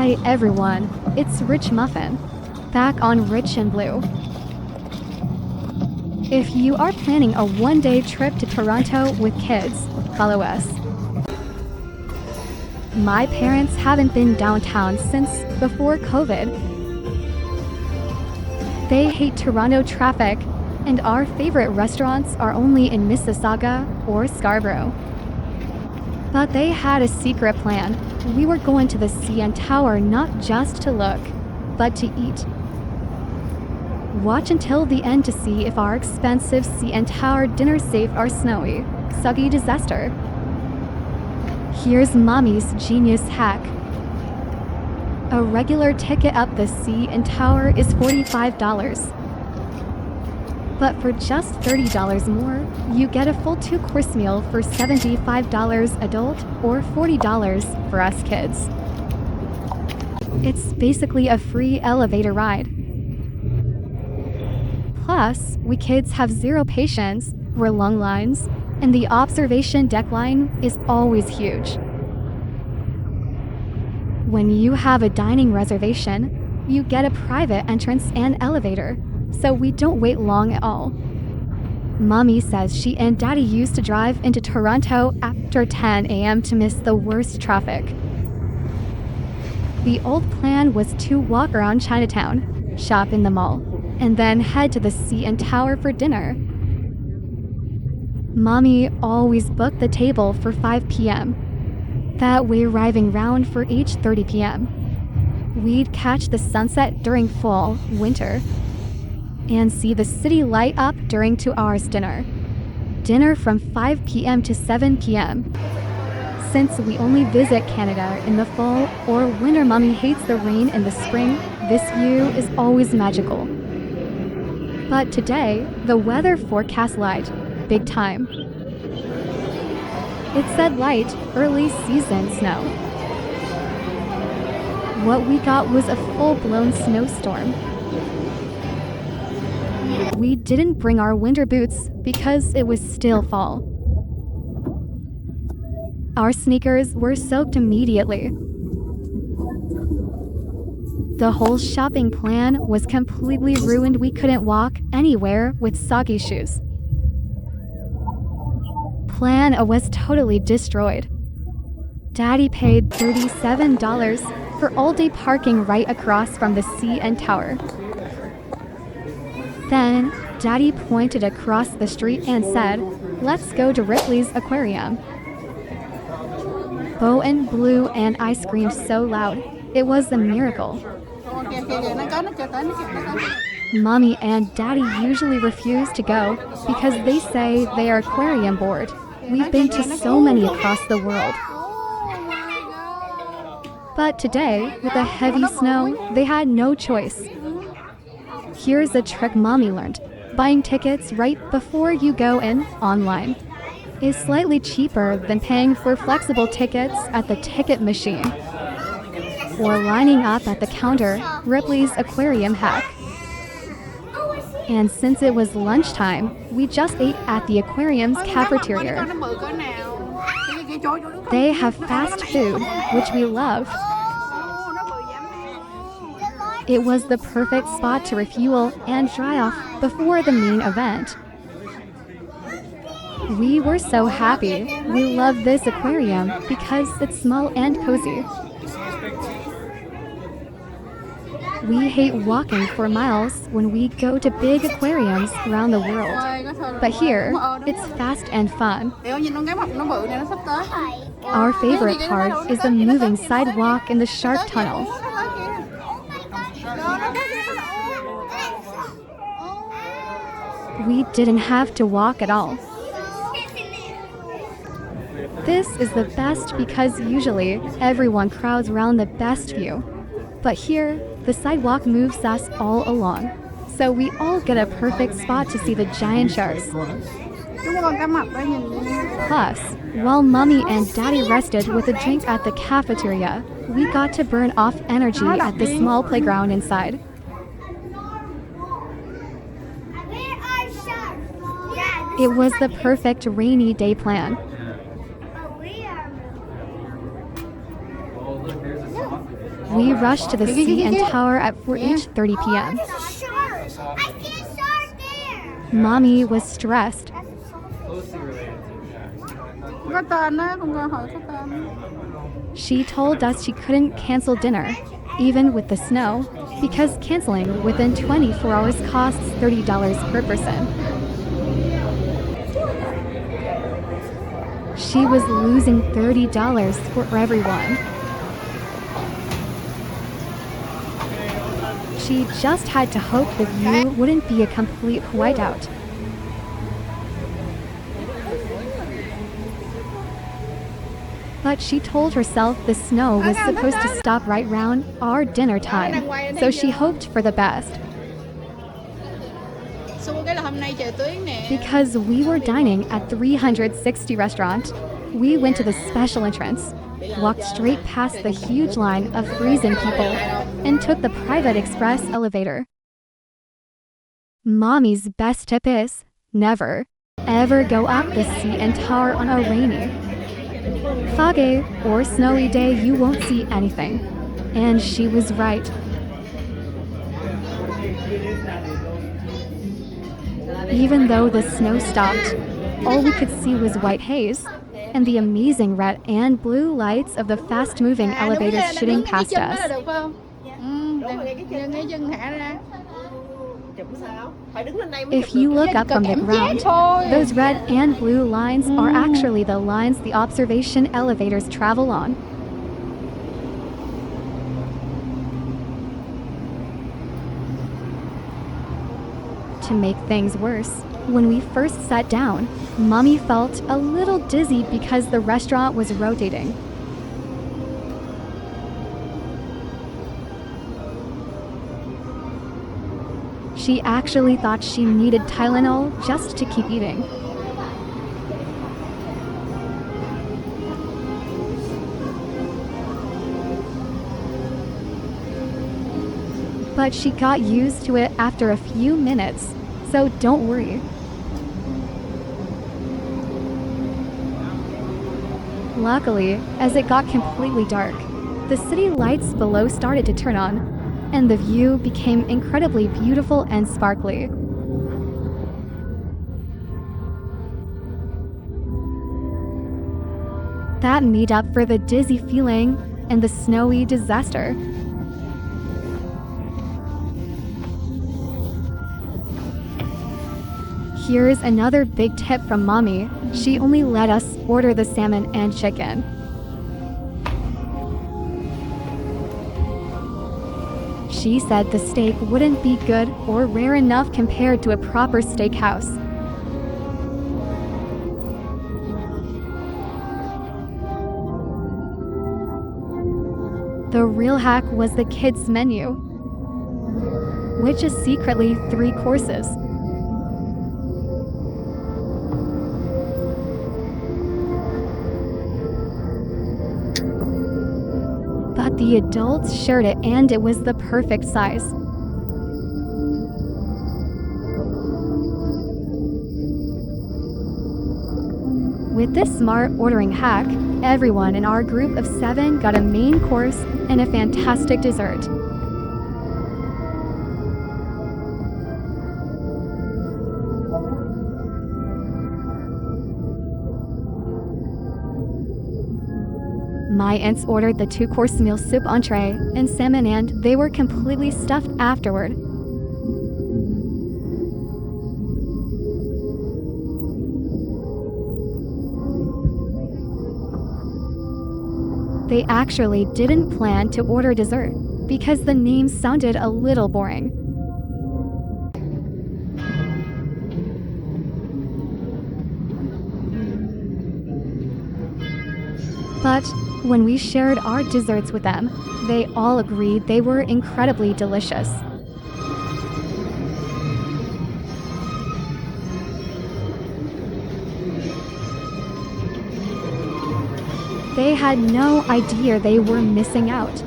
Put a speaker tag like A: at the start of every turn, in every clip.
A: Hi everyone, it's Rich Muffin, back on RichinBlue. If you are planning a one-day trip to Toronto with kids, follow us. My parents haven't been downtown since before COVID. They hate Toronto traffic, and our favorite restaurants are only in Mississauga or Scarborough. But they had a secret plan. We were going to the CN Tower not just to look, but to eat. Watch until the end to see if our expensive CN Tower dinner saved our snowy, soggy disaster. Here's Mommy's genius hack. A regular ticket up the CN Tower is $45. But for just $30 more, you get a full 2-course meal for $75 adult or $40 for us kids. It's basically a free elevator ride. Plus, we kids have zero patience, we're long lines, and the observation deck line is always huge. When you have a dining reservation, you get a private entrance and elevator, so we don't wait long at all. Mommy says she and Daddy used to drive into Toronto after 10 a.m. to miss the worst traffic. The old plan was to walk around Chinatown, shop in the mall, and then head to the CN Tower for dinner. Mommy always booked the table for 5 p.m. That way arriving round for 8:30 p.m. We'd catch the sunset during fall, winter, and see the city light up during 2 hours dinner. Dinner from 5 p.m. to 7 p.m. Since we only visit Canada in the fall or winter, Mommy hates the rain in the spring, this view is always magical. But today, the weather forecast light, big time. It said light, early season snow. What we got was a full-blown snowstorm. We didn't bring our winter boots because it was still fall. Our sneakers were soaked immediately. The whole shopping plan was completely ruined. We couldn't walk anywhere with soggy shoes. Plan was totally destroyed. Daddy paid $37 for all-day parking right across from the CN Tower. Then, Daddy pointed across the street and said, "Let's go to Ripley's Aquarium." BowandBlue and I screamed so loud, it was a miracle. Mommy and Daddy usually refuse to go because they say they are aquarium bored. We've been to so many across the world. But today, with the heavy snow, they had no choice. Here's a trick Mommy learned. Buying tickets right before you go in online is slightly cheaper than paying for flexible tickets at the ticket machine or lining up at the counter. Ripley's Aquarium hack. And since it was lunchtime, we just ate at the aquarium's cafeteria. They have fast food, which we love. It was the perfect spot to refuel and dry off before the main event. We were so happy. We love this aquarium because it's small and cozy. We hate walking for miles when we go to big aquariums around the world. But here, it's fast and fun. Our favorite part is the moving sidewalk in the shark tunnel. We didn't have to walk at all. This is the best because usually everyone crowds around the best view. But here, the sidewalk moves us all along, so we all get a perfect spot to see the giant sharks. Plus, while Mommy and Daddy rested with a drink at the cafeteria, we got to burn off energy at the small playground inside. It was the perfect rainy day plan. We rushed to the sea and tower at 4:30 p.m. Mommy was stressed. She told us she couldn't cancel dinner, even with the snow, because canceling within 24 hours costs $30 per person. She was losing $30 for everyone. She just had to hope the view wouldn't be a complete whiteout. But she told herself the snow was supposed to stop right round our dinner time, so she hoped for the best. Because we were dining at 360 restaurant, we went to the special entrance, walked straight past the huge line of freezing people, and took the private express elevator. Mommy's best tip is, never, ever go up the sea and tower on a rainy, foggy, or snowy day. You won't see anything. And she was right. Even though the snow stopped, all we could see was white haze and the amazing red and blue lights of the fast-moving elevators shooting past us. If you look up from the ground, those red and blue lines are actually the lines the observation elevators travel on. To make things worse, when we first sat down, Mommy felt a little dizzy because the restaurant was rotating. She actually thought she needed Tylenol just to keep eating. But she got used to it after a few minutes, so don't worry. Luckily, as it got completely dark, the city lights below started to turn on, and the view became incredibly beautiful and sparkly. That made up for the dizzy feeling and the snowy disaster. Here's another big tip from Mommy. She only let us order the salmon and chicken. She said the steak wouldn't be good or rare enough compared to a proper steakhouse. The real hack was the kids' menu, which is secretly 3 courses. But the adults shared it, and it was the perfect size. With this smart ordering hack, everyone in our group of 7 got a main course and a fantastic dessert. My aunts ordered the 2-course meal, soup entree, and salmon, and they were completely stuffed afterward. They actually didn't plan to order dessert because the name sounded a little boring. But when we shared our desserts with them, they all agreed they were incredibly delicious. They had no idea they were missing out.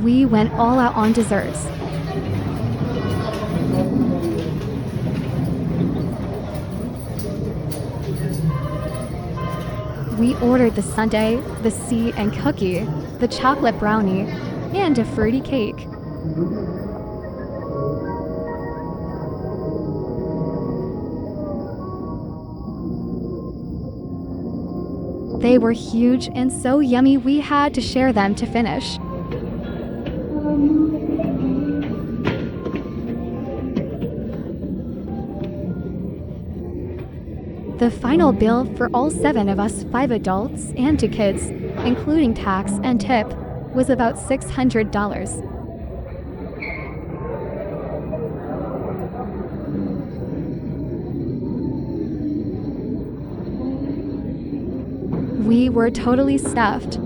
A: We went all out on desserts. We ordered the sundae, the sea and cookie, the chocolate brownie, and a fruity cake. They were huge and so yummy we had to share them to finish. The final bill for all 7 of us 5 adults and 2 kids, including tax and tip, was about $600. We were totally stuffed.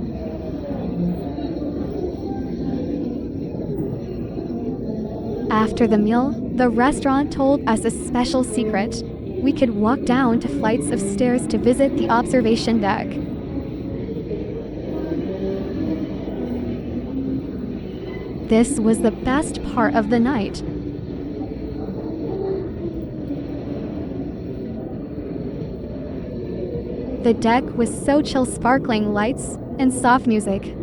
A: After the meal, the restaurant told us a special secret. We could walk down to flights of stairs to visit the observation deck. This was the best part of the night. The deck was so chill, sparkling lights and soft music.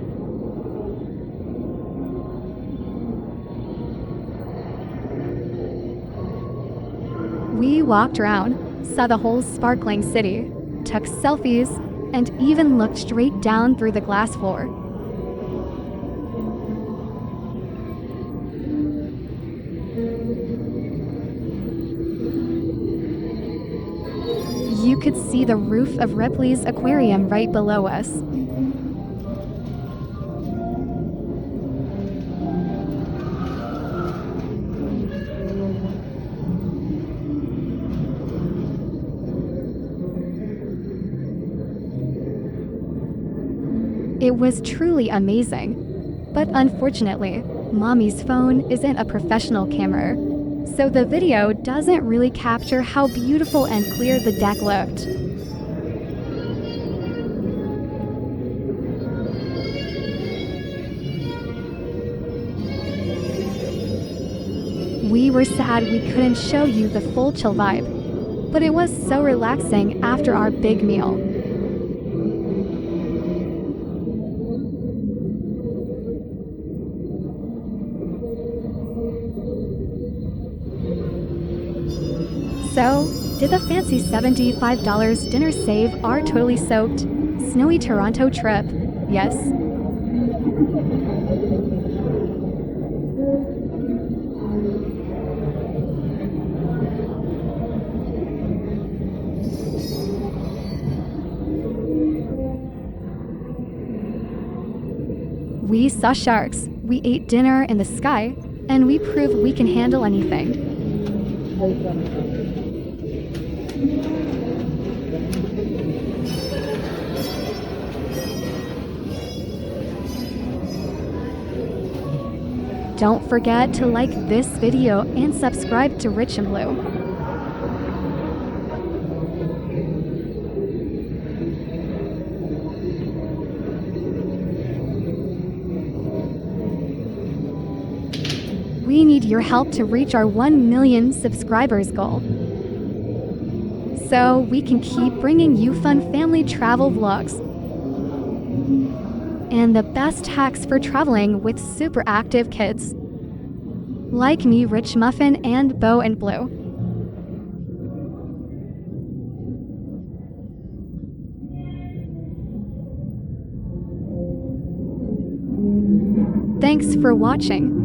A: We walked around, saw the whole sparkling city, took selfies, and even looked straight down through the glass floor. You could see the roof of Ripley's Aquarium right below us. It was truly amazing, but unfortunately, Mommy's phone isn't a professional camera, so the video doesn't really capture how beautiful and clear the deck looked. We were sad we couldn't show you the full chill vibe, but it was so relaxing after our big meal. So, did the fancy $75 dinner save our totally soaked, snowy Toronto trip? Yes. We saw sharks, we ate dinner in the sky, and we proved we can handle anything. Don't forget to like this video and subscribe to RichinBlue. We need your help to reach our 1 million subscribers goal, so we can keep bringing you fun family travel vlogs and the best hacks for traveling with super active kids like me, Rich Muffin and BowandBlue. Thanks for watching.